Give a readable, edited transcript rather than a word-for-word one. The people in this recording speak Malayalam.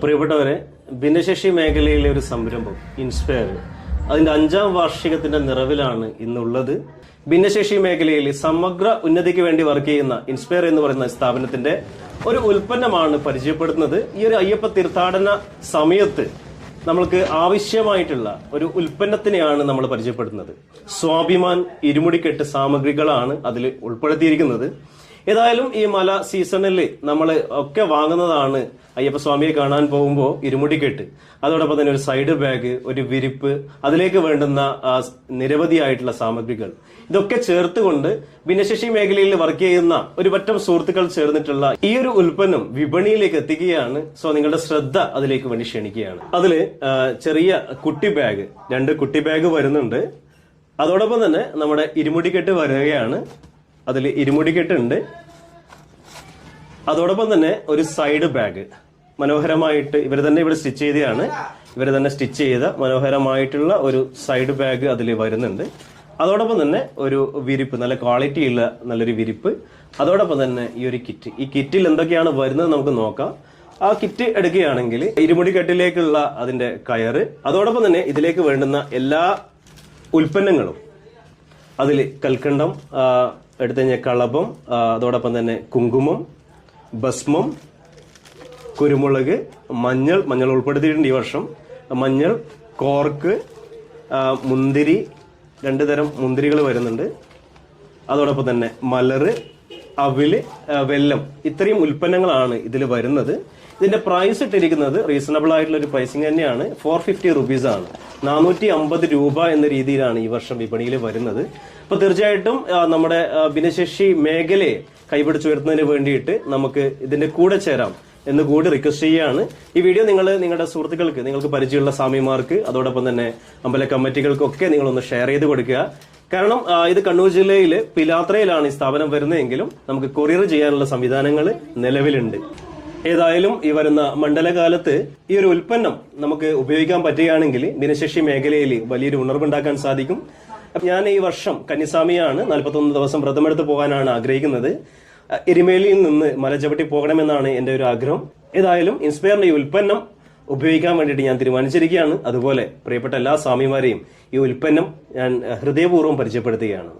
പ്രിയപ്പെട്ടവരെ, ഭിന്നശേഷി മേഖലയിലെ ഒരു സംരംഭം ഇൻസ്പയർ അതിന്റെ 5ാം വാർഷികത്തിന്റെ നിറവിലാണ് ഇന്നുള്ളത്. ഭിന്നശേഷി മേഖലയിൽ സമഗ്ര ഉന്നതിക്ക് വേണ്ടി വർക്ക് ചെയ്യുന്ന ഇൻസ്പയർ എന്ന് പറയുന്ന സ്ഥാപനത്തിന്റെ ഒരു ഉൽപ്പന്നമാണ് പരിചയപ്പെടുത്തുന്നത്. ഈ ഒരു അയ്യപ്പ തീർത്ഥാടന സമയത്ത് നമ്മൾക്ക് ആവശ്യമായിട്ടുള്ള ഒരു ഉൽപ്പന്നത്തിനെയാണ് നമ്മൾ പരിചയപ്പെടുത്തുന്നത്. സ്വാഭിമാൻ ഇരുമുടിക്കെട്ട് സാമഗ്രികളാണ് അതിൽ ഉൾപ്പെടുത്തിയിരിക്കുന്നത്. ഏതായാലും ഈ മല സീസണിൽ നമ്മൾ ഒക്കെ വാങ്ങുന്നതാണ് അയ്യപ്പസ്വാമിയെ കാണാൻ പോകുമ്പോൾ ഇരുമുടിക്കെട്ട്, അതോടൊപ്പം തന്നെ ഒരു സൈഡ് ബാഗ്, ഒരു വിരിപ്പ്, അതിലേക്ക് വേണ്ടുന്ന നിരവധിയായിട്ടുള്ള സാമഗ്രികൾ, ഇതൊക്കെ ചേർത്തുകൊണ്ട് ഭിന്നശേഷി മേഖലയിൽ വർക്ക് ചെയ്യുന്ന ഒരു പറ്റം സുഹൃത്തുക്കൾ ചേർന്നിട്ടുള്ള ഈ ഒരു ഉൽപ്പന്നം വിപണിയിലേക്ക് എത്തിക്കുകയാണ്. സോ നിങ്ങളുടെ ശ്രദ്ധ അതിലേക്ക് വേണ്ടി ക്ഷണിക്കുകയാണ്. അതില് ചെറിയ കുട്ടി ബാഗ്, 2 കുട്ടി ബാഗ് വരുന്നുണ്ട്. അതോടൊപ്പം തന്നെ നമ്മുടെ ഇരുമുടിക്കെട്ട് വരികയാണ്. അതിൽ ഇരുമുടിക്കെട്ടുണ്ട്. അതോടൊപ്പം തന്നെ ഒരു സൈഡ് ബാഗ് മനോഹരമായിട്ട് ഇവർ തന്നെ ഇവിടെ സ്റ്റിച്ച് ചെയ്തതാണ്. ഇവർ തന്നെ സ്റ്റിച്ച് ചെയ്ത മനോഹരമായിട്ടുള്ള ഒരു സൈഡ് ബാഗ് അതിൽ വരുന്നുണ്ട്. അതോടൊപ്പം തന്നെ ഒരു വിരിപ്പ്, നല്ല ക്വാളിറ്റി ഉള്ള നല്ലൊരു വിരിപ്പ്. അതോടൊപ്പം തന്നെ ഈ ഒരു കിറ്റ്. ഈ കിറ്റിൽ എന്തൊക്കെയാണ് വരുന്നത് നമുക്ക് നോക്കാം. ആ കിറ്റ് എടുക്കുകയാണെങ്കിൽ ഇരുമുടിക്കെട്ടിലേക്കുള്ള അതിന്റെ കയറ്, അതോടൊപ്പം തന്നെ ഇതിലേക്ക് വേണ്ടുന്ന എല്ലാ ഉൽപ്പന്നങ്ങളും, അതിൽ കൽക്കണ്ടം, എടുത്തു കഴിഞ്ഞാൽ കളഭം, അതോടൊപ്പം തന്നെ കുങ്കുമം, ഭസ്മം, കുരുമുളക്, മഞ്ഞൾ ഉൾപ്പെടുത്തിയിട്ടുണ്ട് ഈ വർഷം. മഞ്ഞൾ, കോർക്ക്, മുന്തിരി, 2 തരം മുന്തിരികൾ വരുന്നുണ്ട്. അതോടൊപ്പം തന്നെ മലറ്, അവില്, വെല്ലം, ഇത്രയും ഉൽപ്പന്നങ്ങളാണ് ഇതിൽ വരുന്നത്. ഇതിന്റെ പ്രൈസ് ഇട്ടിരിക്കുന്നത് റീസണബിൾ ആയിട്ടുള്ള ഒരു പ്രൈസിങ് തന്നെയാണ്. 450 റുപ്പീസ് ആണ്. 450 രൂപ എന്ന രീതിയിലാണ് ഈ വർഷം വിപണിയിൽ വരുന്നത്. അപ്പൊ തീർച്ചയായിട്ടും നമ്മുടെ ഭിന്നശേഷി മേഖലയെ കൈപിടിച്ചുയർത്തുന്നതിന് വേണ്ടിയിട്ട് നമുക്ക് ഇതിന്റെ കൂടെ ചേരാം എന്ന് കൂടി റിക്വസ്റ്റ് ചെയ്യുകയാണ്. ഈ വീഡിയോ നിങ്ങളുടെ സുഹൃത്തുക്കൾക്ക്, നിങ്ങൾക്ക് പരിചയമുള്ള സ്വാമിമാർക്ക്, അതോടൊപ്പം തന്നെ അമ്പല കമ്മിറ്റികൾക്കൊക്കെ നിങ്ങളൊന്ന് ഷെയർ ചെയ്ത് കൊടുക്കുക. കാരണം ഇത് കണ്ണൂർ ജില്ലയിലെ പിലാത്രയിലാണ് ഈ സ്ഥാപനം വരുന്നതെങ്കിലും നമുക്ക് കൊറിയർ ചെയ്യാനുള്ള സംവിധാനങ്ങൾ നിലവിലുണ്ട്. ഏതായാലും ഈ വരുന്ന മണ്ഡലകാലത്ത് ഈ ഒരു ഉൽപ്പന്നം നമുക്ക് ഉപയോഗിക്കാൻ പറ്റുകയാണെങ്കിൽ ഭിന്നശേഷി മേഖലയിൽ വലിയൊരു ഉണർവുണ്ടാക്കാൻ സാധിക്കും. ഞാൻ ഈ വർഷം കന്നിസ്വാമിയാണ്, 41 ദിവസം വ്രതമെടുത്ത് പോകാനാണ് ആഗ്രഹിക്കുന്നത്. എരുമേലിയിൽ നിന്ന് മല ചവിട്ടി പോകണമെന്നാണ് എന്റെ ഒരു ആഗ്രഹം. ഏതായാലും ഇൻസ്പയറിന്റെ ഈ ഉൽപ്പന്നം ഉപയോഗിക്കാൻ വേണ്ടിയിട്ട് ഞാൻ തീരുമാനിച്ചിരിക്കുകയാണ്. അതുപോലെ പ്രിയപ്പെട്ട എല്ലാ സ്വാമിമാരെയും ഈ ഉൽപ്പന്നം ഞാൻ ഹൃദയപൂർവ്വം പരിചയപ്പെടുത്തുകയാണ്.